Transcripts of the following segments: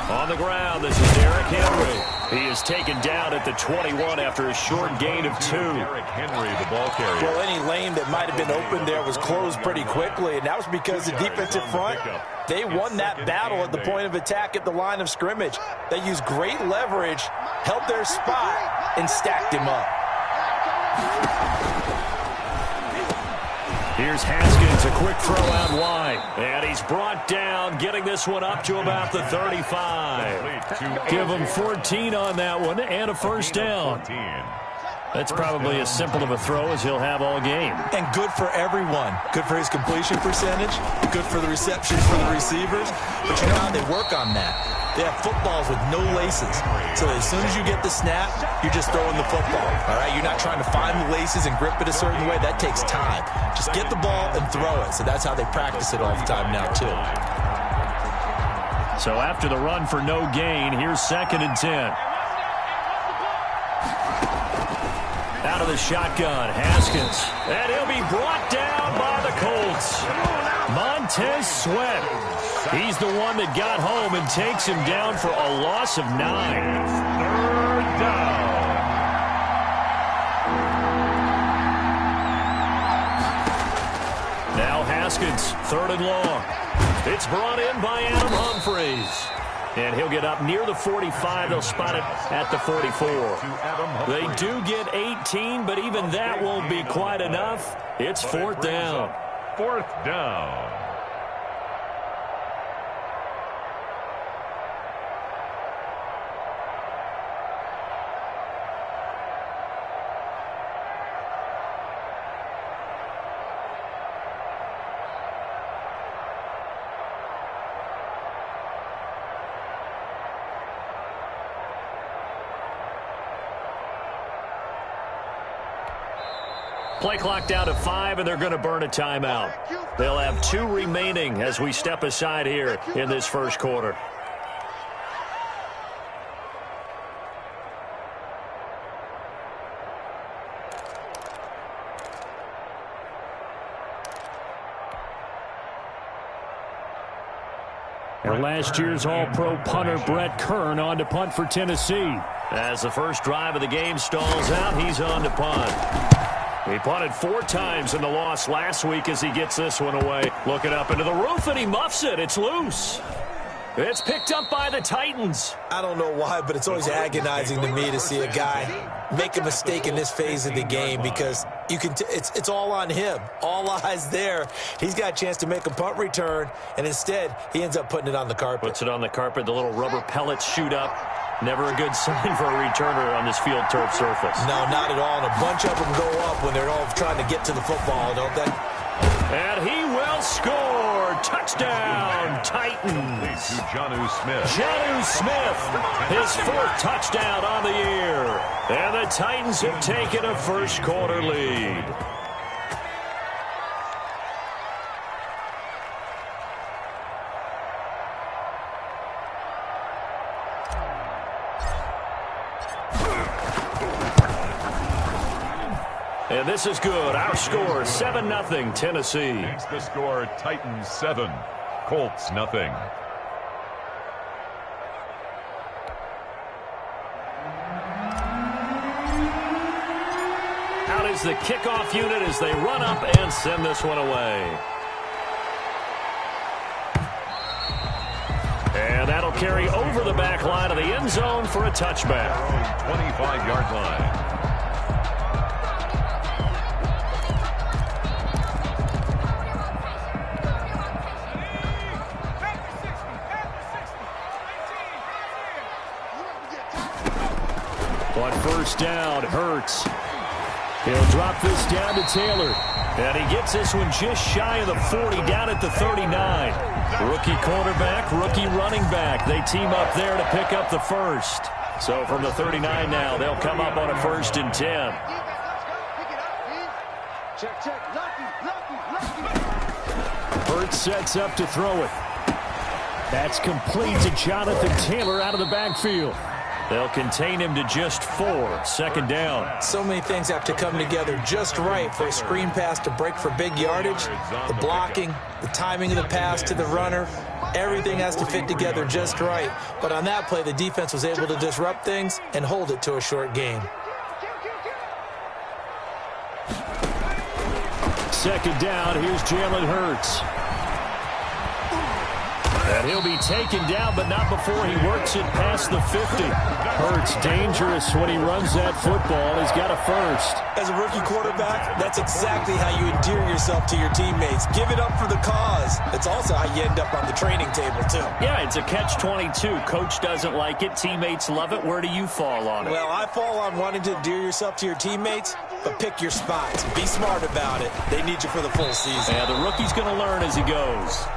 On the ground, this is Derrick Henry. He is taken down at the 21 after a short gain of 2. Derrick Henry, the ball carrier. Well, any lane that might have been open there was closed pretty quickly, and that was because the defensive front, they won that battle at the point of attack at the line of scrimmage. They used great leverage, held their spot, and stacked him up. Here's Haskins, a quick throw out wide. And he's brought down, getting this one up to about the 35. Give him 14 on that one and a first down. That's probably as simple of a throw as he'll have all game. And good for everyone. Good for his completion percentage. Good for the receptions for the receivers. But you know how they work on that? They have footballs with no laces. So as soon as you get the snap, you're just throwing the football. All right? You're not trying to find the laces and grip it a certain way. That takes time. Just get the ball and throw it. So that's how they practice it all the time now, too. So after the run for no gain, here's 2nd and 10. Out of the shotgun, Haskins. And he'll be brought down by the Colts. Montez Sweat. He's the one that got home and takes him down for a loss of 9. 3rd down. Now Haskins, 3rd and long. It's brought in by Adam Humphries. And he'll get up near the 45. They'll spot it at the 44. They do get 18, but even that won't be quite enough. It's 4th down. 4th down. Play clock down to 5, and they're going to burn a timeout. They'll have 2 remaining as we step aside here in this first quarter. And last year's All-Pro punter Brett Kern on to punt for Tennessee. As the first drive of the game stalls out, he's on to punt. He punted 4 times in the loss last week as he gets this one away. Looking up into the roof, and he muffs it. It's loose. It's picked up by the Titans. I don't know why, but it's always agonizing to me to see a guy make a mistake in this phase of the game because you can. It's all on him. All eyes there. He's got a chance to make a punt return, and instead he ends up putting it on the carpet. Puts it on the carpet. The little rubber pellets shoot up. Never a good sign for a returner on this field turf surface. No, not at all. And a bunch of them go up when they're all trying to get to the football, don't they? And he will score. Touchdown, Titans. Jonnu Smith. Jonnu Smith, his 4th touchdown on the year. And the Titans have taken a first quarter lead. And this is good. Our score, 7-0, Tennessee. Makes the score Titans 7, Colts nothing. Out is the kickoff unit as they run up and send this one away. And that'll carry over the back line of the end zone for a touchback. 25-yard line. On first down, Hurts. He'll drop this down to Taylor. And he gets this one just shy of the 40, down at the 39. Rookie quarterback, rookie running back. They team up there to pick up the first. So from the 39 now, they'll come up on a 1st and 10. Hurts sets up to throw it. That's complete to Jonathan Taylor out of the backfield. They'll contain him to just 4. 2nd down. So many things have to come together just right for a screen pass to break for big yardage. The blocking, the timing of the pass to the runner, Everything has to fit together just right. But on that play, the defense was able to disrupt things and hold it to a short game. Second down, here's Jalen Hurts. And he'll be taken down, but not before he works it past the 50. Hurts dangerous when he runs that football. He's got a first. As a rookie quarterback, that's exactly how you endear yourself to your teammates. Give it up for the cause. It's also how you end up on the training table, too. Yeah, it's a catch-22. Coach doesn't like it. Teammates love it. Where do you fall on it? Well, I fall on wanting to endear yourself to your teammates, but pick your spots. Be smart about it. They need you for the full season. Yeah, the rookie's going to learn as he goes.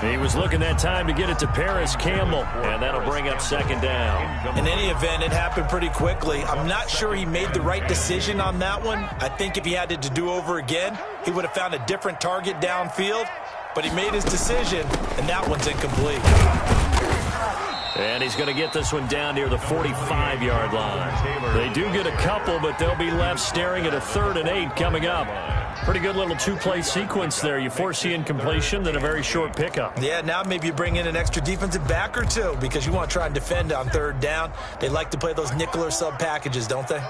He was looking that time to get it to Paris Campbell, and that'll bring up second down. In any event, it happened pretty quickly. I'm not sure he made the right decision on that one. I think if he had to do over again, he would have found a different target downfield, but he made his decision, and that one's incomplete. And he's going to get this one down near the 45-yard line. They do get a couple, but they'll be left staring at a 3rd and 8 coming up. Pretty good little two-play sequence there. You force the incompletion, then a very short pickup. Yeah, now maybe you bring in an extra defensive back or two because you want to try and defend on 3rd down. They like to play those nickel or sub packages, don't they?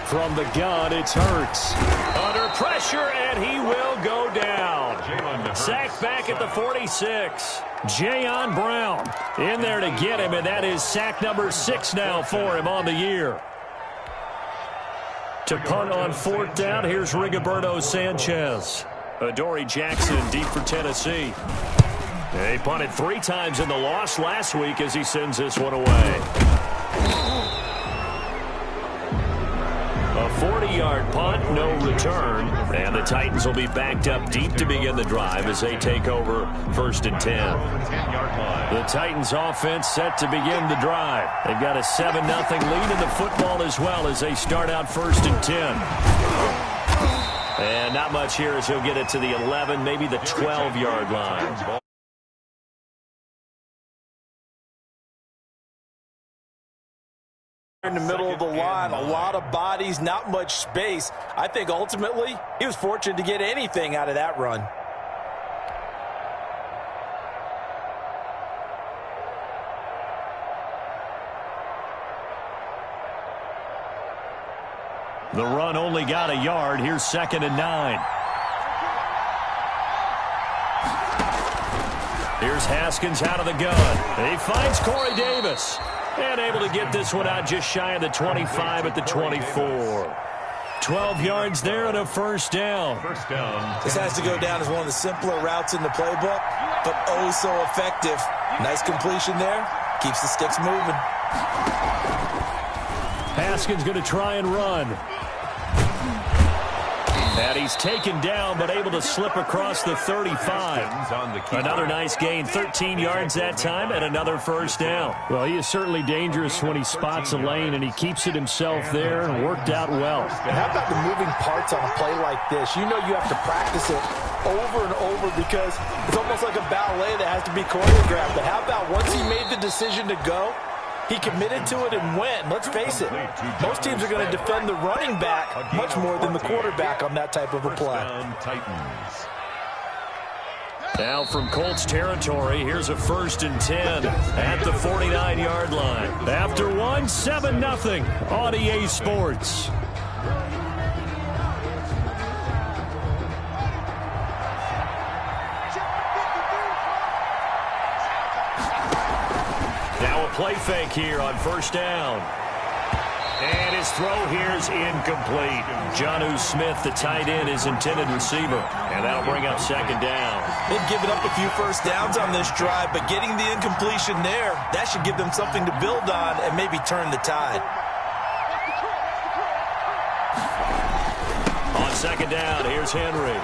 From the gun, it's Hurts. Under pressure, and he will go down. Sacked back at the 46. Jayon Brown in there to get him, and that is sack number 6 now for him on the year. To punt on 4th down, here's Rigoberto Sanchez. Adoree Jackson deep for Tennessee. He punted 3 times in the loss last week as he sends this one away. A 40-yard punt, no return. And the Titans will be backed up deep to begin the drive as they take over 1st and 10. The Titans offense set to begin the drive. They've got a 7-0 lead in the football as well as they start out 1st and 10. And not much here as he'll get it to the 11, maybe the 12-yard line. In the middle of the line, a lot of bodies, not much space. I think ultimately he was fortunate to get anything out of that run. The run only got a yard. Here's 2nd and 9. Here's Haskins out of the gun. He finds Corey Davis. And able to get this one out just shy of the 25 at the 24. 12 yards there and a 1st down. This has to go down as one of the simpler routes in the playbook, but oh so effective. Nice completion there. Keeps the sticks moving. Haskins going to try and run. And he's taken down, but able to slip across the 35. Another nice gain, 13 yards that time, and another 1st down. Well, he is certainly dangerous when he spots a lane, and he keeps it himself there and worked out well. And how about the moving parts on a play like this? You know you have to practice it over and over because it's almost like a ballet that has to be choreographed. But how about once he made the decision to go, he committed to it and went. Let's face it, most teams are going to defend the running back much more than the quarterback on that type of a play. Now from Colts territory, here's a 1st and 10 at the 49-yard line. After one, 7-0 on EA Sports. Play fake here on 1st down. And his throw here is incomplete. Jonnu Smith, the tight end, is intended receiver. And that'll bring up 2nd down. They've given up a few 1st downs on this drive, but getting the incompletion there, that should give them something to build on and maybe turn the tide. On 2nd down, here's Henry.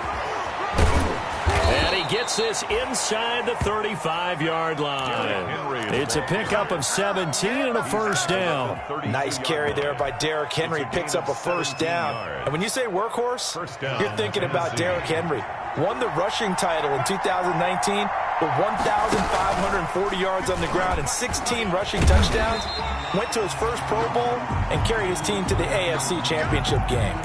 And he gets this inside the 35-yard line. It's a pickup of 17 and a 1st down. Nice carry there by Derrick Henry. Picks up a 1st down. And when you say workhorse, you're thinking about Derrick Henry. Won the rushing title in 2019 with 1,540 yards on the ground and 16 rushing touchdowns, went to his first Pro Bowl and carried his team to the AFC Championship game.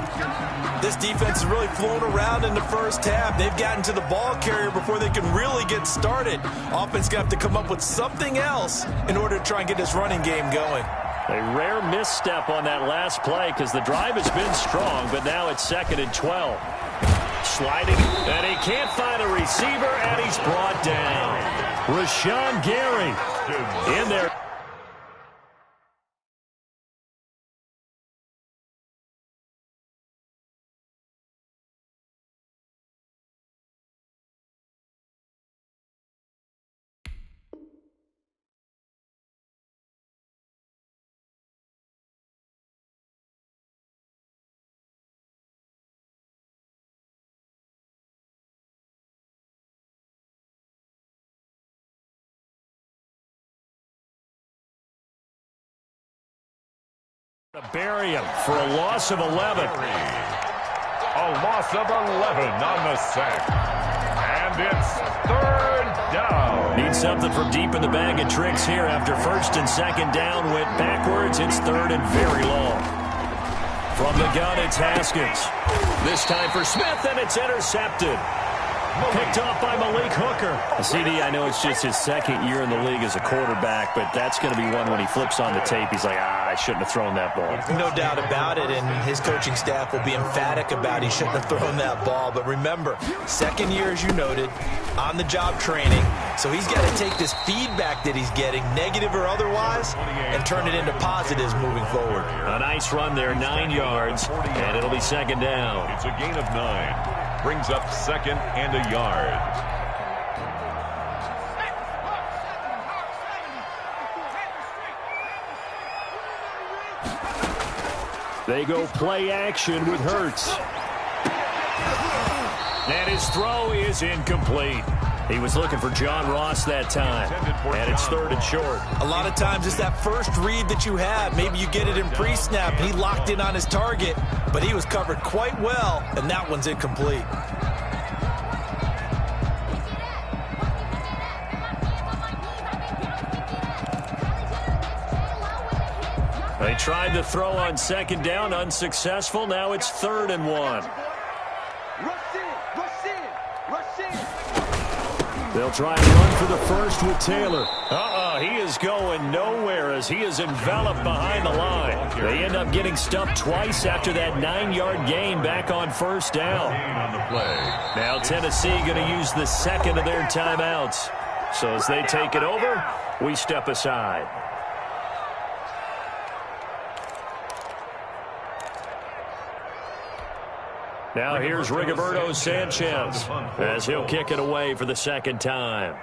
This defense is really flown around in the first half. They've gotten to the ball carrier before they can really get started. Offense going to have to come up with something else in order to try and get this running game going. A rare misstep on that last play because the drive has been strong, but now it's 2nd and 12. Sliding, and he can't find a receiver, and he's brought down. Rashawn Gary in there. To bury him for a loss of 11. A loss of 11 on the sack. And it's 3rd down. Need something from deep in the bag of tricks here after 1st and 2nd down went backwards. It's 3rd and very long. From the gun, it's Haskins. This time for Smith, and it's intercepted. Picked off by Malik Hooker. CD, I know it's just his 2nd year in the league as a quarterback, but that's going to be one when he flips on the tape. He's like, I shouldn't have thrown that ball. No doubt about it, and his coaching staff will be emphatic about he shouldn't have thrown that ball. But remember, 2nd year, as you noted, on-the-job training. So he's got to take this feedback that he's getting, negative or otherwise, and turn it into positives moving forward. A nice run there, 9 yards, and it'll be 2nd down. It's a gain of 9. Brings up 2nd and a yard. They go play action with Hurts. And his throw is incomplete. He was looking for John Ross that time. And it's 3rd and short. A lot of times it's that first read that you have. Maybe you get it in pre-snap, and he locked in on his target, but he was covered quite well, and that one's incomplete. They tried to throw on 2nd down, unsuccessful. Now it's 3rd and 1. They'll try and run for the first with Taylor. He is going nowhere as he is enveloped behind the line. They end up getting stuffed twice after that 9-yard gain back on 1st down. On the play. Now Tennessee going to use the 2nd of their timeouts. So as they take it over, we step aside. Now here's Rigoberto Sanchez as he'll kick it away for the 2nd time.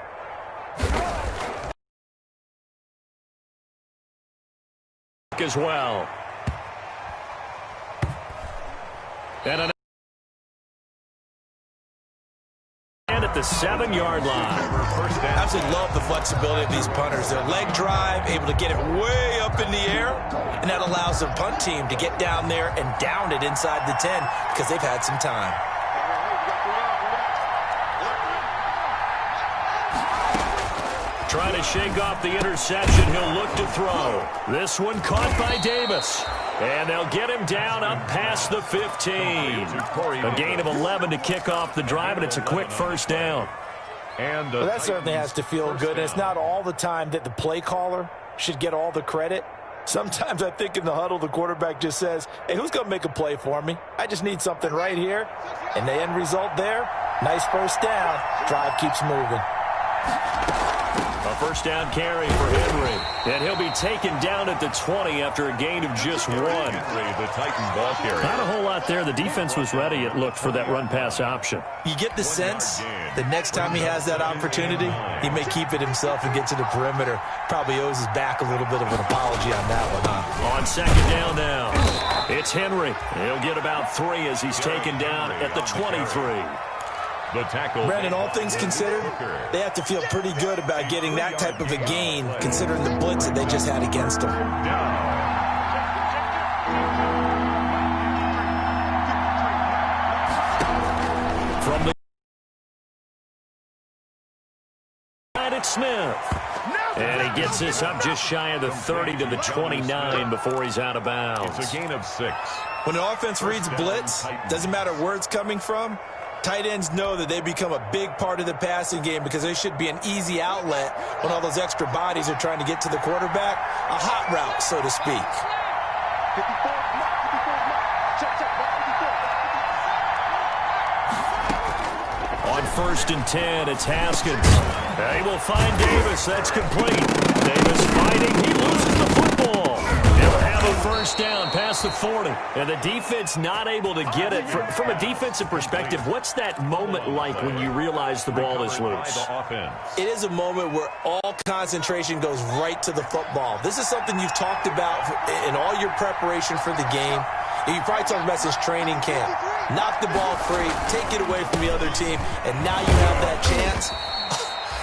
As well. And at the 7-yard line. I absolutely love the flexibility of these punters. Their leg drive, able to get it way up in the air, and that allows the punt team to get down there and down it inside the 10 because they've had some time. Trying to shake off the interception. He'll look to throw. This one caught by Davis. And they'll get him down up past the 15. A gain of 11 to kick off the drive, and it's a quick 1st down. And well, that certainly has to feel good. It's not all the time that the play caller should get all the credit. Sometimes I think in the huddle, the quarterback just says, hey, who's going to make a play for me? I just need something right here. And the end result there, nice 1st down. Drive keeps moving. A 1st down carry for Henry. And he'll be taken down at the 20 after a gain of just 1. The Titan ball carrier. Not a whole lot there. The defense was ready, it looked, for that run-pass option. You get the sense that next time he has that opportunity, he may keep it himself and get to the perimeter. Probably owes his back a little bit of an apology on that one, huh? On 2nd down now, it's Henry. He'll get about 3 as he's taken down at the 23. The tackle. Brandon, all things considered, they have to feel pretty good about getting that type of a gain, considering the blitz that they just had against them. From the gets this up just shy of the 30 to the 29 before he's out of bounds. It's a gain of 6. When an offense reads blitz, doesn't matter where it's coming from, tight ends know that they become a big part of the passing game because they should be an easy outlet when all those extra bodies are trying to get to the quarterback. A hot route, so to speak. On 1st and 10, it's Haskins. He will find Davis. That's complete. Davis fighting. He loses the football. He'll have a first down past the 40. And the defense not able to get it. From a defensive perspective, what's that moment like when you realize the ball is loose? It is a moment where all concentration goes right to the football. This is something you've talked about in all your preparation for the game. You probably talked about since training camp. Knock the ball free, take it away from the other team, and now you have that chance.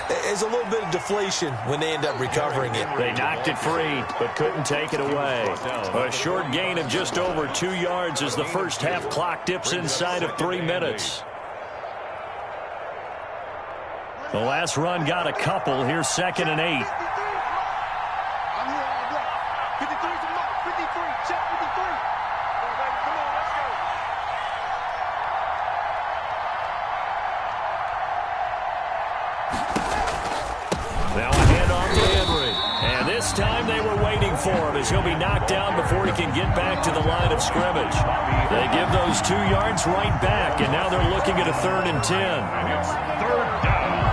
There's a little bit of deflation when they end up recovering it. They knocked it free, but couldn't take it away. A short gain of just over 2 yards as the first half clock dips inside of 3 minutes. The last run got a couple. Here's 2nd and 8. This time they were waiting for him as he'll be knocked down before he can get back to the line of scrimmage. They give those 2 yards right back, and now they're looking at a 3rd and 10. And it's 3rd down.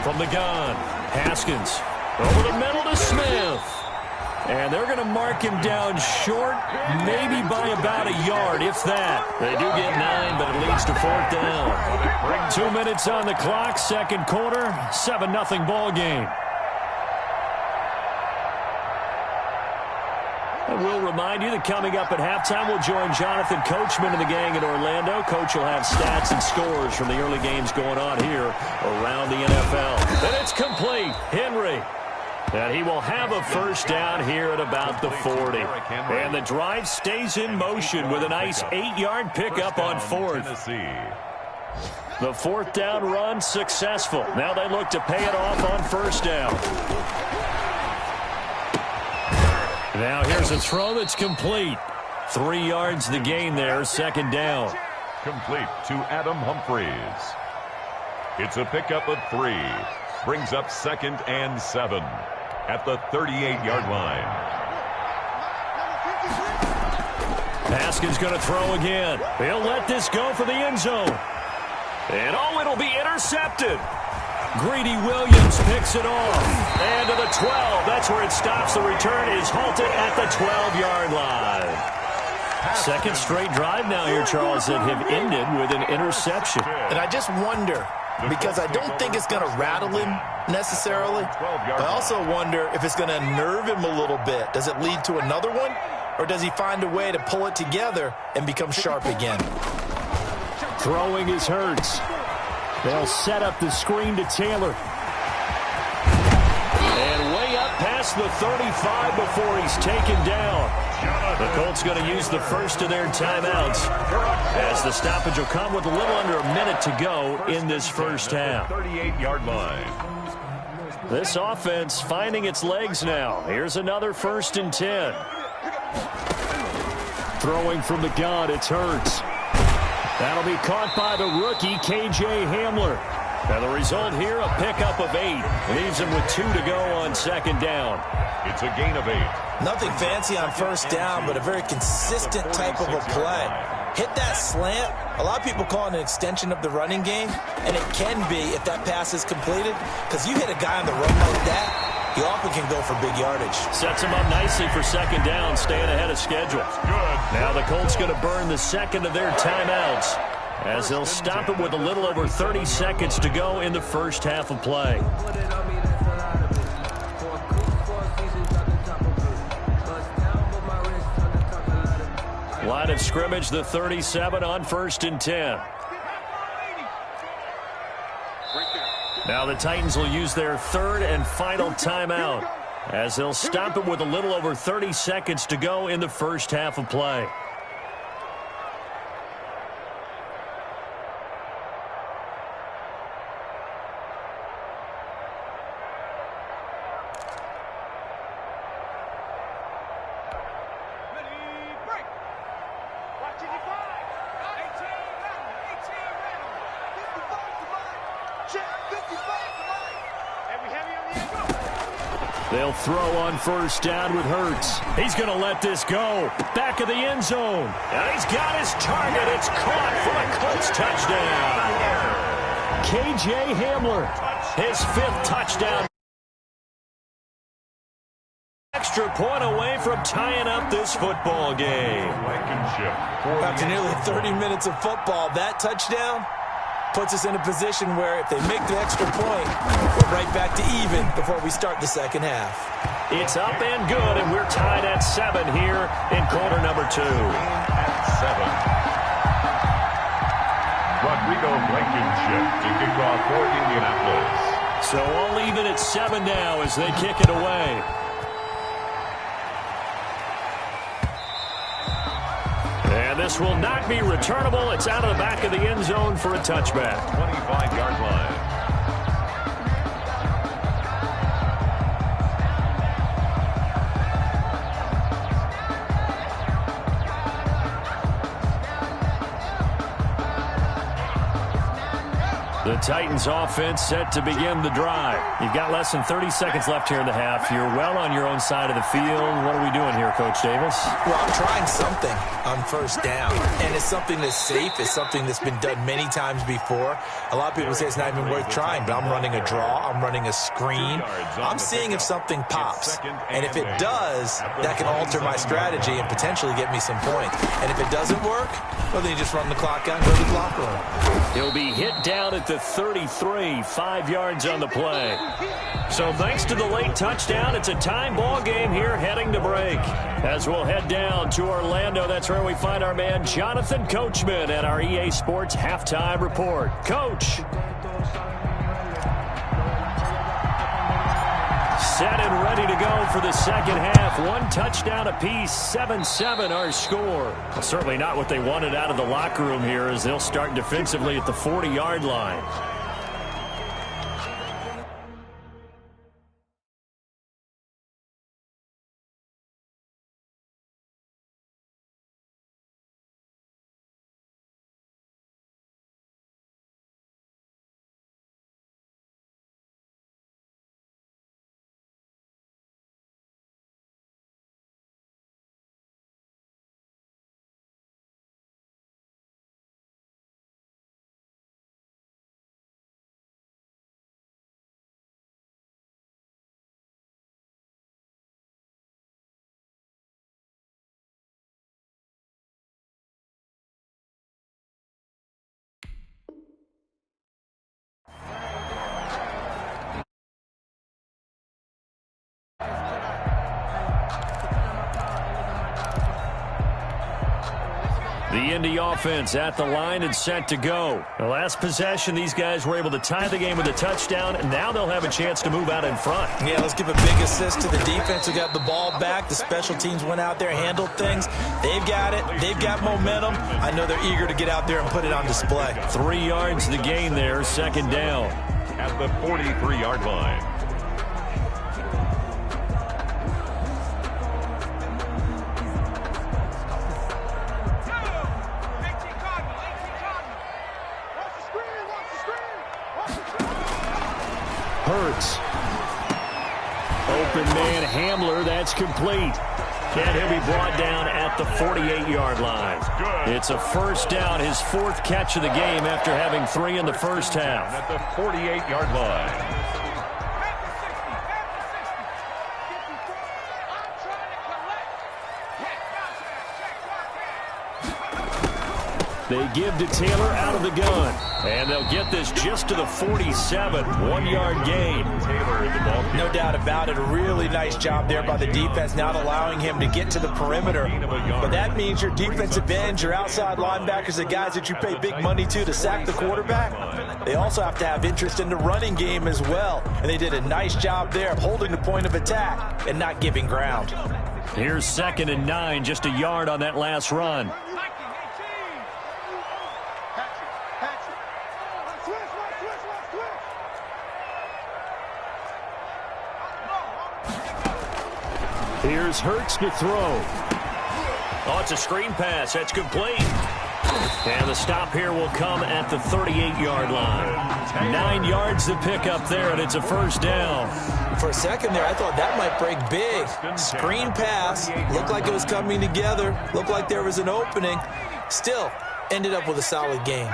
From the gun, Haskins over the middle to Smith. And they're going to mark him down short, maybe by about a yard, if that. They do get 9, but it leads to 4th down. 2 minutes on the clock, 2nd quarter, 7-0 ball game. I will remind you that coming up at halftime, we'll join Jonathan Coachman and the gang in Orlando. Coach will have stats and scores from the early games going on here around the NFL. And it's complete. Henry. And he will have a first down here at about the 40. And the drive stays in motion with a nice 8-yard pickup on 4th. The 4th down run successful. Now they look to pay it off on 1st down. Now here's a throw that's complete. 3 yards the gain there, 2nd down. Complete to Adam Humphries. It's a pickup of 3. Brings up 2nd and 7. At the 38-yard line. Haskins going to throw again. He'll let this go for the end zone. And oh, it'll be intercepted. Greedy Williams picks it off. And to the 12. That's where it stops. The return is halted at the 12-yard line. 2nd straight drive now here, Charles, that have ended with an interception. And I just wonder, because I don't think it's going to rattle him necessarily, but I also wonder if it's going to unnerve him a little bit. Does it lead to another one, or does he find a way to pull it together and become sharp again? Throwing is Hurts. They'll set up the screen to Taylor. And way up past the 35 before he's taken down. The Colts going to use the first of their timeouts as the stoppage will come with a little under a minute to go in this first half. 38-yard line. This offense finding its legs now. Here's another 1st and 10. Throwing from the gun, it's Hurts. That'll be caught by the rookie, K.J. Hamler. And the result here, a pickup of 8. Leaves him with 2 to go on 2nd down. It's a gain of 8. Nothing fancy on 1st down, but a very consistent type of a play. Hit that slant. A lot of people call it an extension of the running game, and it can be if that pass is completed, because you hit a guy on the run like that, he often can go for big yardage. Sets him up nicely for 2nd down, staying ahead of schedule. Now the Colts going to burn the 2nd of their timeouts as they'll stop it with a little over 30 seconds to go in the first half of play. Line of scrimmage, the 37 on 1st and 10. Now the Titans will use their 3rd and final timeout as they'll stop it with a little over 30 seconds to go in the first half of play. They'll throw on first down with Hurts. He's going to let this go. Back of the end zone. And he's got his target. It's caught for a Colts touchdown. K.J. Hamler, his 5th touchdown. Extra point away from tying up this football game. After nearly 30 minutes of football, that touchdown puts us in a position where if they make the extra point, we're right back to even before we start the second half. It's up and good, and we're tied at 7 here in quarter number 2. At 7. Rodrigo Blankenship to kick off for Indianapolis. So all even at 7 now as they kick it away. And this will not be returnable. It's out of the back of the end zone for a touchback. 25-yard line. The Titans offense set to begin the drive. You've got less than 30 seconds left here in the half. You're well on your own side of the field. What are we doing here, Coach Davis? Well, I'm trying something on first down, and it's something that's safe. It's something that's been done many times before. A lot of people say it's not even worth trying, but I'm running a draw. I'm running a screen. I'm seeing if something pops, and if it does, that can alter my strategy and potentially get me some points. And if it doesn't work, well, then you just run the clock out and go to the locker room. He'll be hit down at the 33, 5 yards on the play. So thanks to the late touchdown, it's a time ball game here heading to break. As we'll head down to Orlando, that's where we find our man Jonathan Coachman at our EA Sports Halftime Report. Coach. Set and ready to go for the second half. 1 touchdown apiece, 7-7 our score. Well, certainly not what they wanted out of the locker room here as they'll start defensively at the 40-yard line. The Indy offense at the line and set to go. The last possession, these guys were able to tie the game with a touchdown, and now they'll have a chance to move out in front. Yeah, let's give a big assist to the defense who got the ball back. The special teams went out there, handled things. They've got it. They've got momentum. I know they're eager to get out there and put it on display. 3 yards the gain there, second down. At the 43-yard line. Hurts. Open man Hamler, that's complete. And he'll be brought down at the 48-yard line. It's a first down, his 4th catch of the game after having 3 in the first half. At the 48-yard line. They give to Taylor out of the gun. And they'll get this just to the 47. 1-yard gain. Taylor in the ball. No doubt about it. A really nice job there by the defense, not allowing him to get to the perimeter. But that means your defensive ends, your outside linebackers, the guys that you pay big money to sack the quarterback, they also have to have interest in the running game as well. And they did a nice job there of holding the point of attack and not giving ground. Here's 2nd and 9, just a yard on that last run. Here's Hurts to throw. Oh, it's a screen pass. That's complete. And the stop here will come at the 38-yard line. 9 yards to pick up there, and it's a first down. For a second there, I thought that might break big. Screen pass. Looked like it was coming together. Looked like there was an opening. Still, ended up with a solid gain.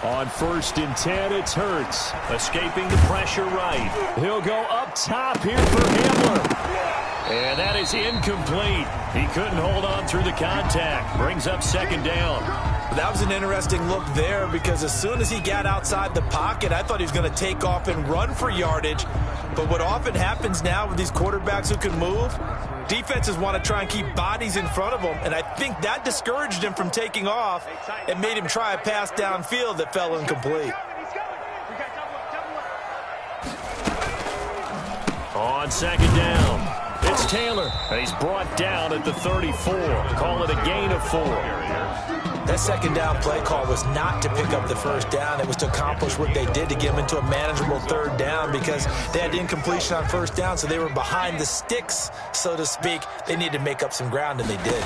On 1st and 10, it's Hurts. Escaping the pressure right. He'll go up top here for Hamler. And that is incomplete. He couldn't hold on through the contact. Brings up 2nd down. That was an interesting look there because as soon as he got outside the pocket, I thought he was going to take off and run for yardage. But what often happens now with these quarterbacks who can move, defenses want to try and keep bodies in front of them, and I think that discouraged him from taking off and made him try a pass downfield that fell incomplete. On 2nd down, it's Taylor, and he's brought down at the 34. Call it a gain of 4. That 2nd down play call was not to pick up the 1st down. It was to accomplish what they did to get them into a manageable 3rd down because they had incompletion on 1st down, so they were behind the sticks, so to speak. They needed to make up some ground, and they did.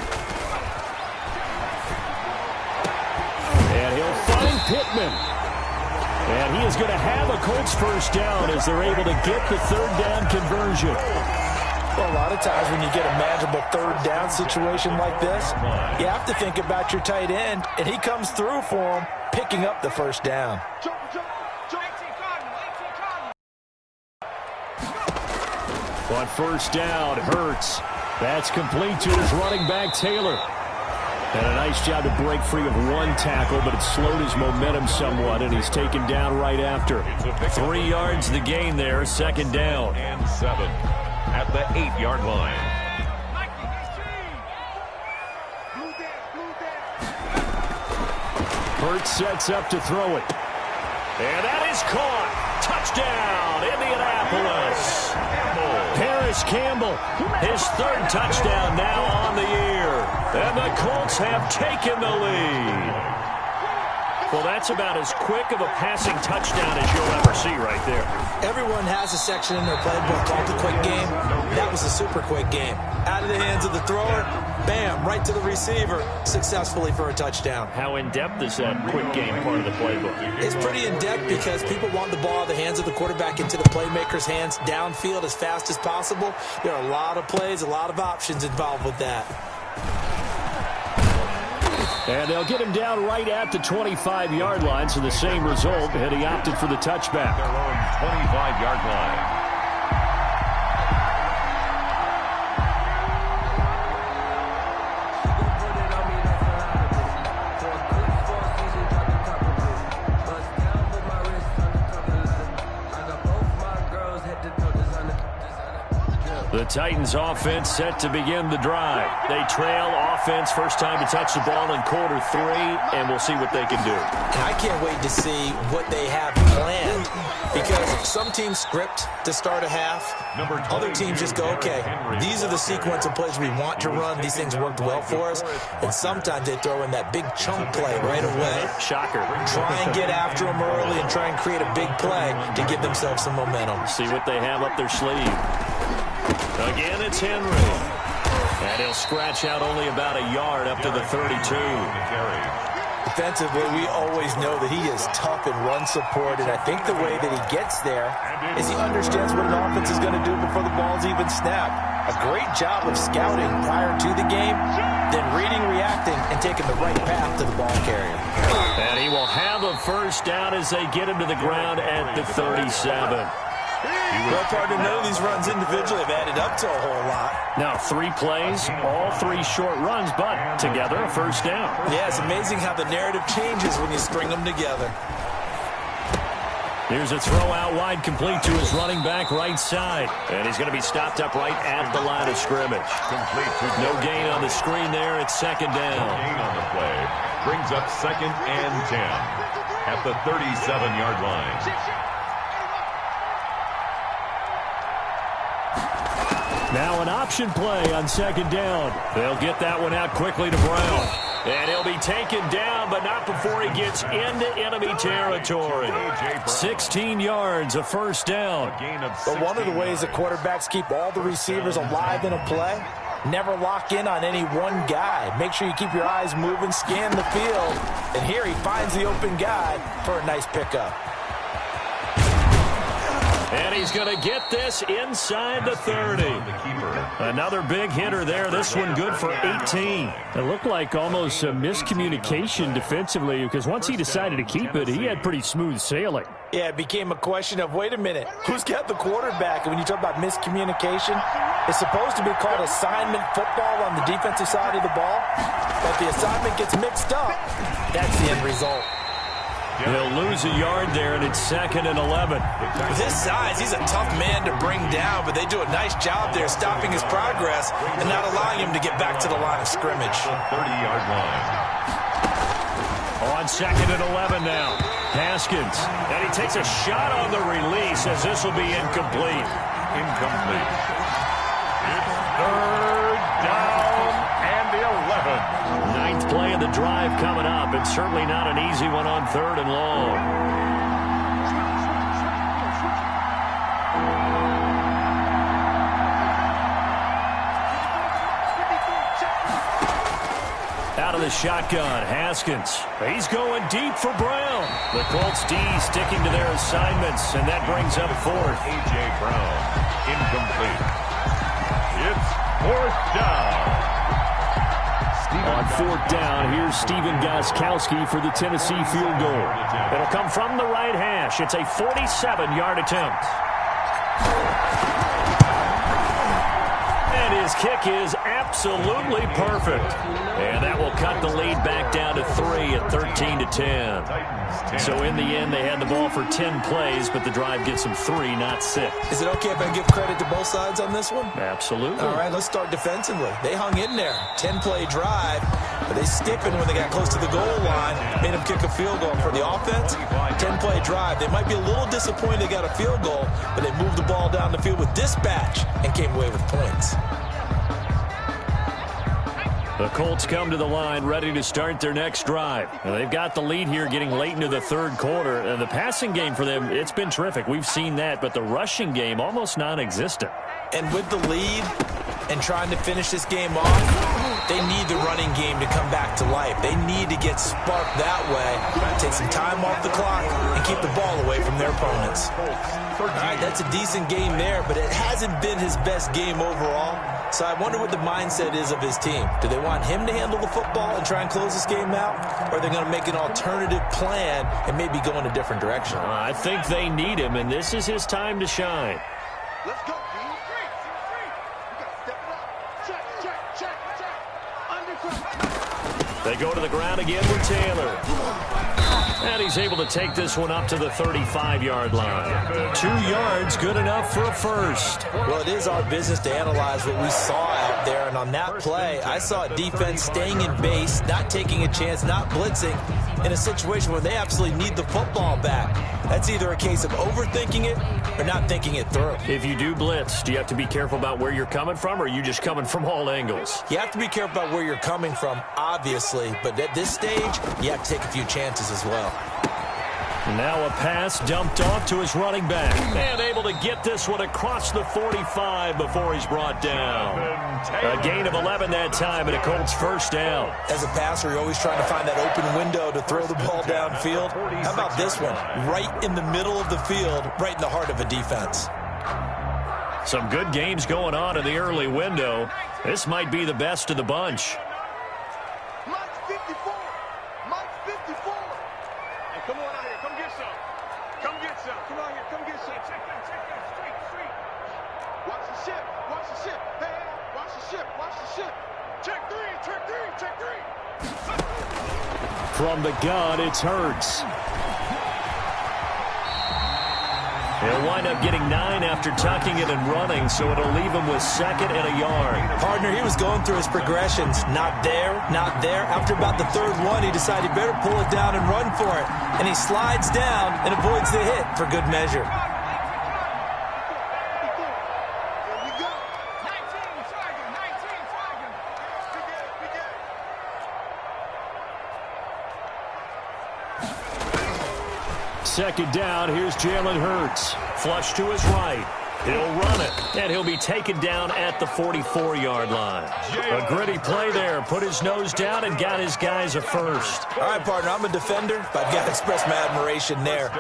And he'll find Pittman. And he is going to have a Colts 1st down as they're able to get the 3rd down conversion. Well, a lot of times when you get a manageable 3rd down situation like this, you have to think about your tight end, and he comes through for him, picking up the 1st down. On 1st down, Hurts. That's complete to his running back, Taylor. And a nice job to break free of one tackle, but it slowed his momentum somewhat, and he's taken down right after. 3 yards the gain there, 2nd down. And 7 at the 8-yard line. Hurts sets up to throw it. And that is caught. Touchdown, Indianapolis. Paris Campbell, his 3rd touchdown now on the year. And the Colts have taken the lead. Well, that's about as quick of a passing touchdown as you'll ever see right there. Everyone has a section in their playbook called the quick game. That was a super quick game. Out of the hands of the thrower, bam, right to the receiver, successfully for a touchdown. How in-depth is that quick game part of the playbook? It's pretty in-depth because people want the ball out of the hands of the quarterback into the playmaker's hands downfield as fast as possible. There are a lot of plays, a lot of options involved with that. And they'll get him down right at the 25-yard line, so the same result, and he opted for the touchback. Their own 25-yard line. The Titans offense set to begin the drive. They trail offense, first time to touch the ball in quarter 3, and we'll see what they can do. And I can't wait to see what they have planned because some teams script to start a half. Other teams just go, okay, these are the sequence of plays we want to run. These things worked well for us. And sometimes they throw in that big chunk play right away. Shocker. Try and get after them early and try and create a big play to give themselves some momentum. See what they have up their sleeve. Again, it's Henry. And he'll scratch out only about a yard up to the 32. Defensively, we always know that he is tough in run support, and I think the way that he gets there is he understands what an offense is going to do before the ball's even snapped. A great job of scouting prior to the game, then reading, reacting, and taking the right path to the ball carrier. And he will have a first down as they get him to the ground at the 37. Well, partner, none of these runs individually have added up to a whole lot. Now 3 plays, all 3 short runs, but together a first down. Yeah, it's amazing how the narrative changes when you string them together. Here's a throw out wide, complete to his running back right side. And he's going to be stopped up right at the line of scrimmage. No gain on the screen there. It's second down. No gain on the play. Brings up 2nd and 10 at the 37-yard line. Now an option play on second down. They'll get that one out quickly to Brown. And he'll be taken down, but not before he gets into enemy territory. 16 yards, a first down. But one of the ways that quarterbacks keep all the receivers alive in a play, never lock in on any one guy. Make sure you keep your eyes moving, scan the field. And here he finds the open guy for a nice pickup. And he's going to get this inside the 30. Another big hitter there. This one good for 18. It looked like almost a miscommunication defensively because once he decided to keep it, he had pretty smooth sailing. Yeah, it became a question of, wait a minute, who's got the quarterback? And when you talk about miscommunication, it's supposed to be called assignment football on the defensive side of the ball. But the assignment gets mixed up. That's the end result. He'll lose a yard there, and it's 2nd and 11. With his size, he's a tough man to bring down, but they do a nice job there stopping his progress and not allowing him to get back to the line of scrimmage. 30-yard line. On 2nd and 11 now. Haskins. And he takes a shot on the release as this will be incomplete. Incomplete. It's 3rd down and 11. 9th play of the drive coming up, and certainly not an easy one on 3rd and long. Out of the shotgun, Haskins. He's going deep for Brown. The Colts D sticking to their assignments, and that brings up 4th. A.J. Brown, incomplete. It's 4th down. On 4th down, here's Stephen Gostkowski for the Tennessee field goal. It'll come from the right hash. It's a 47-yard attempt. And his kick is absolutely perfect. And that will cut the lead back down to 3 at 13-10. So in the end, they had the ball for 10 plays, but the drive gets them 3, not 6. Is it okay if I give credit to both sides on this one? Absolutely. All right, let's start defensively. They hung in there. 10-play drive, but they stiffened when they got close to the goal line, made them kick a field goal. For the offense, 10-play drive. They might be a little disappointed they got a field goal, but they moved the ball down the field with dispatch and came away with points. The Colts come to the line ready to start their next drive. Now, they've got the lead here getting late into the 3rd quarter. And the passing game for them, it's been terrific. We've seen that, but the rushing game almost non-existent. And with the lead and trying to finish this game off, they need the running game to come back to life. They need to get sparked that way, take some time off the clock, and keep the ball away from their opponents. All right, that's a decent game there, but it hasn't been his best game overall. So I wonder what the mindset is of his team. Do they want him to handle the football and try and close this game out? Or are they going to make an alternative plan and maybe go in a different direction? I think they need him, and this is his time to shine. Let's go, B. We got to step it up. Check. They go to the ground again with Taylor. And he's able to take this one up to the 35-yard line. 2 yards, good enough for a first. Well, it is our business to analyze what we saw out there. And on that play, I saw a defense staying in base, not taking a chance, not blitzing, in a situation where they absolutely need the football back. That's either a case of overthinking it or not thinking it through. If you do blitz, do you have to be careful about where you're coming from, or are you just coming from all angles? You have to be careful about where you're coming from, obviously. But at this stage, you have to take a few chances as well. Now a pass dumped off to his running back. And able to get this one across the 45 before he's brought down. A gain of 11 that time, and a Colts first down. As a passer, you're always trying to find that open window to throw the ball downfield. How about this one? Right in the middle of the field, right in the heart of a defense. Some good games going on in the early window. This might be the best of the bunch. Mike's 54. Mike's 54. Hey, come on out here. Come get some. Come get some. Come out here. Come get some. Check that. Street. Watch the ship. Watch the ship. Hey, watch the ship. Watch the ship. Check three. From the gun, it's Hurts. He'll wind up getting 9 after tucking it and running, so it'll leave him with 2nd and a yard. Partner, he was going through his progressions. Not there. After about the 3rd one, he decided he better pull it down and run for it. And he slides down and avoids the hit for good measure. Here we go. 19 Tiger. Second down, here's Jalen Hurts. Flush to his right. He'll run it, and he'll be taken down at the 44-yard line. A gritty play there. Put his nose down and got his guys a first. All right, partner, I'm a defender, but I've got to express my admiration there.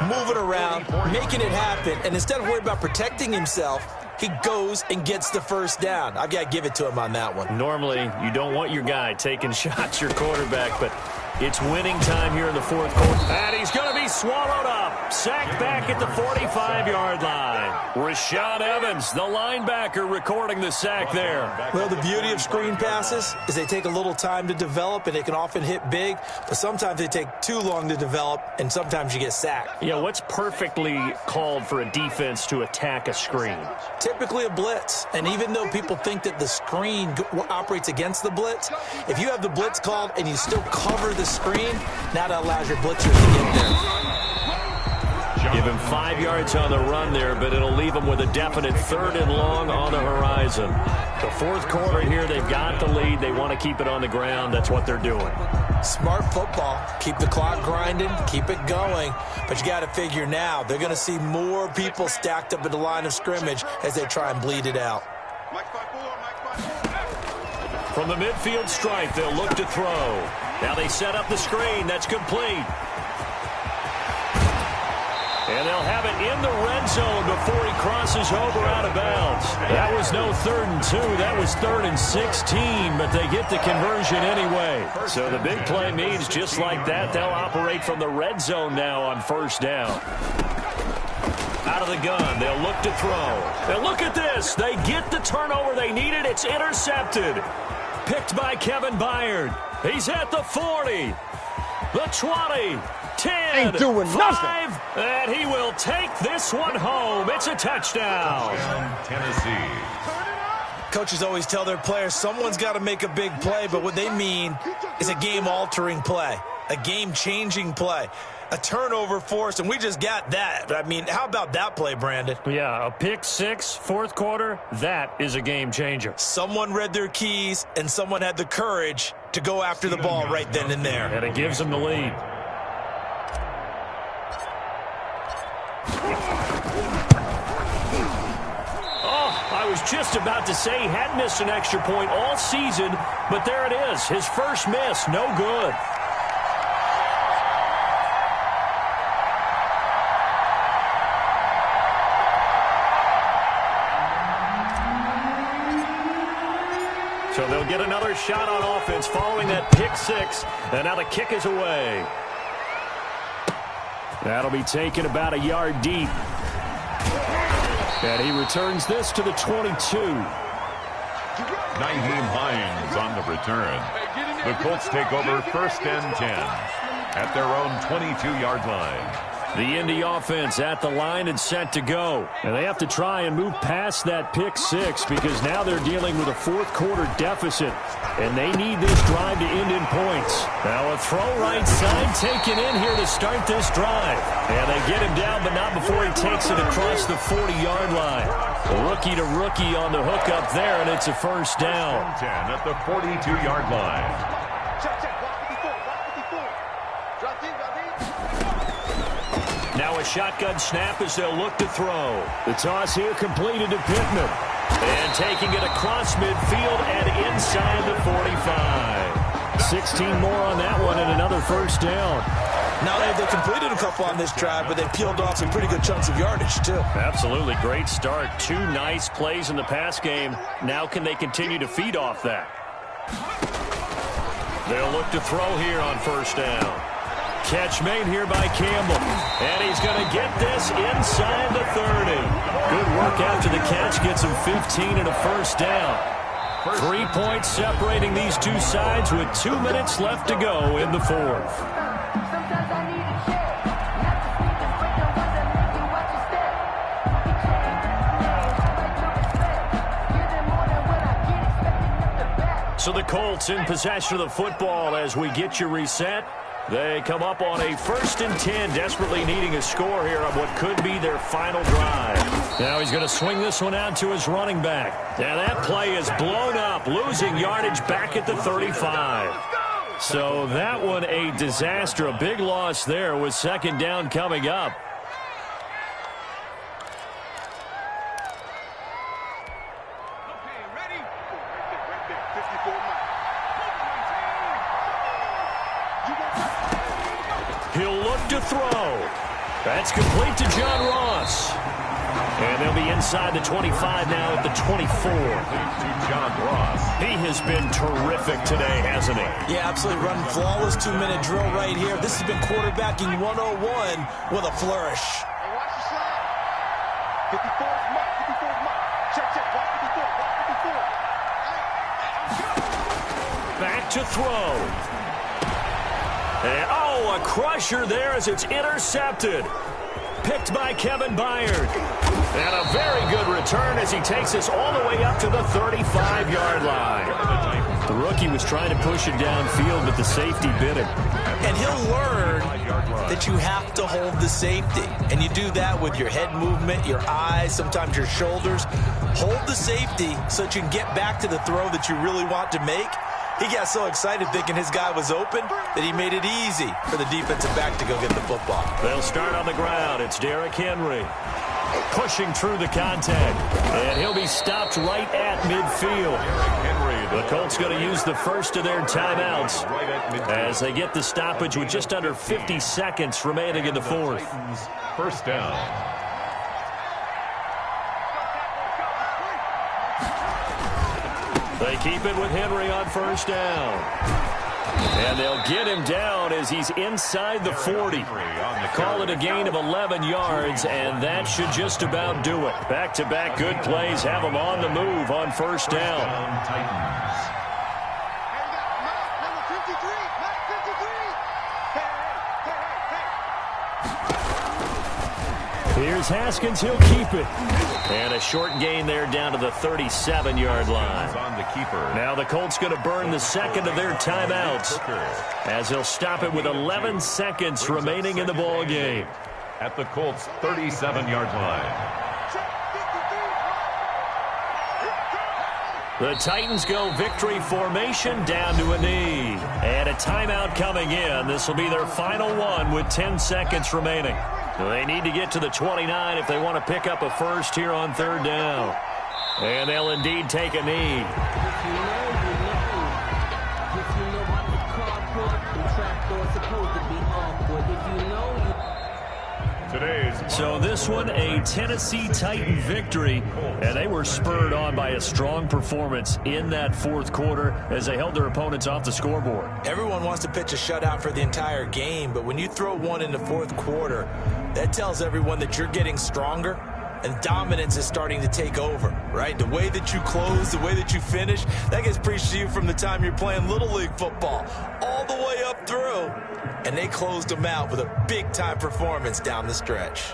Moving around, making it happen, and instead of worrying about protecting himself, he goes and gets the first down. I've got to give it to him on that one. Normally, you don't want your guy taking shots, your quarterback, but it's winning time here in the 4th quarter. And he's going to be swallowed up. Sacked back at the 45-yard line. Rashaan Evans, the linebacker, recording the sack there. Well, the beauty of screen passes is they take a little time to develop, and they can often hit big, but sometimes they take too long to develop, and sometimes you get sacked. Yeah, what's perfectly called for a defense to attack a screen? Typically a blitz, and even though people think that the screen operates against the blitz, if you have the blitz called and you still cover the screen, now that allows your blitzers to get there. Give him 5 yards on the run there, but it'll leave him with a definite 3rd and long on the horizon. The 4th quarter here, they've got the lead. They want to keep it on the ground. That's what they're doing. Smart football. Keep the clock grinding, keep it going. But you got to figure now, they're going to see more people stacked up at the line of scrimmage as they try and bleed it out. Mike's 5-4. From the midfield stripe, they'll look to throw. Now they set up the screen. That's complete. And they'll have it in the red zone before he crosses over out of bounds. That was no 3rd and 2. That was 3rd and 16, but they get the conversion anyway. So the big play means just like that, they'll operate from the red zone now on 1st down. Out of the gun, they'll look to throw. And look at this. They get the turnover they needed. It's intercepted. Picked by Kevin Byard. He's at the 40, the 20, 10, Ain't doing 5, and he will take this one home. It's a touchdown. Tennessee. Coaches always tell their players someone's got to make a big play, but what they mean is a game-altering play, a game-changing play, a turnover force, and we just got that. I mean, how about that play, Brandon? Yeah, a pick 6, 4th quarter, that is a game changer. Someone read their keys, and someone had the courage to go after the ball right then and there. And it gives them the lead. I was just about to say he hadn't missed an extra point all season, but there it is. His first miss, no good. So they'll get another shot on offense following that pick 6, and now the kick is away. That'll be taken about a yard deep. And he returns this to the 22. Nyheim Hines on the return. The Colts take over 1st and 10 at their own 22-yard line. The Indy offense at the line and set to go. And they have to try and move past that pick 6 because now they're dealing with a 4th quarter deficit. And they need this drive to end in points. Now a throw right side taken in here to start this drive. And they get him down, but not before he takes it across the 40-yard line. Rookie to rookie on the hook up there, and it's a first down. 10 at the 42-yard line. Check. Block 54. Drop deep. Now a shotgun snap as they'll look to throw. The toss here completed to Pittman. And taking it across midfield and inside the 45. 16 more on that one and another first down. Now they completed a couple on this drive, but they peeled off some pretty good chunks of yardage, too. Absolutely great start. 2 nice plays in the pass game. Now can they continue to feed off that? They'll look to throw here on first down. Catch made here by Campbell. And he's going to get this inside the 30. Good work after the catch. Gets him 15 and a first down. 3 points separating these two sides with 2 minutes left to go in the fourth. So the Colts in possession of the football as we get you reset. They come up on a 1st and 10, desperately needing a score here on what could be their final drive. Now he's going to swing this one out to his running back. And that play is blown up, losing yardage back at the 35. So that one a disaster, a big loss there with 2nd down coming up. He'll look to throw. That's complete to John Ross. And they'll be inside the 25 now at the 24. To John Ross. He has been terrific today, hasn't he? Yeah, absolutely running flawless 2-minute drill right here. This has been quarterbacking 101 with a flourish. Hey, watch the slide. 54 is Mike. 54 is Mike. Check. Watch 54. Watch 54. Back to throw. And, a crusher there as it's intercepted. Picked by Kevin Byard. And a very good return as he takes us all the way up to the 35-yard line. The rookie was trying to push it downfield, but the safety bit him. And he'll learn that you have to hold the safety. And you do that with your head movement, your eyes, sometimes your shoulders. Hold the safety so that you can get back to the throw that you really want to make. He got so excited thinking his guy was open that he made it easy for the defensive back to go get the football. They'll start on the ground. It's Derrick Henry pushing through the contact. And he'll be stopped right at midfield. The Colts going to use the first of their timeouts as they get the stoppage with just under 50 seconds remaining in the fourth. First down. They keep it with Henry on first down. And they'll get him down as he's inside the 40. Call it a gain of 11 yards, and that should just about do it. Back-to-back good plays have him on the move on first down. Titans. Here's Haskins. He'll keep it. And a short gain there down to the 37-yard line. On the keeper. Now the Colts going to burn the second of their timeouts as they'll stop it with 11 seconds remaining in the ball game. At the Colts' 37-yard line. The Titans go victory formation down to a knee. And a timeout coming in. This will be their final one with 10 seconds remaining. They need to get to the 29 if they want to pick up a first here on third down. And they'll indeed take a knee. So this one, a Tennessee Titan victory, and they were spurred on by a strong performance in that fourth quarter as they held their opponents off the scoreboard. Everyone wants to pitch a shutout for the entire game, but when you throw one in the fourth quarter, that tells everyone that you're getting stronger and dominance is starting to take over, right? The way that you close, the way that you finish, that gets preached to you from the time you're playing Little League football all the way up through. And they closed them out with a big-time performance down the stretch.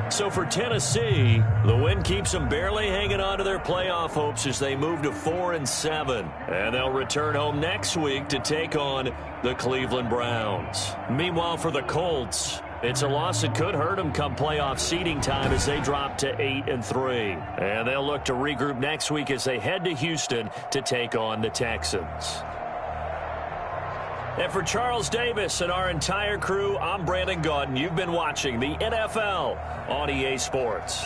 So for Tennessee, the win keeps them barely hanging on to their playoff hopes as they move to 4-7. And they'll return home next week to take on the Cleveland Browns. Meanwhile, for the Colts, it's a loss that could hurt them come playoff seeding time as they drop to 8-3. And they'll look to regroup next week as they head to Houston to take on the Texans. And for Charles Davis and our entire crew, I'm Brandon Gaudin. You've been watching the NFL on EA Sports.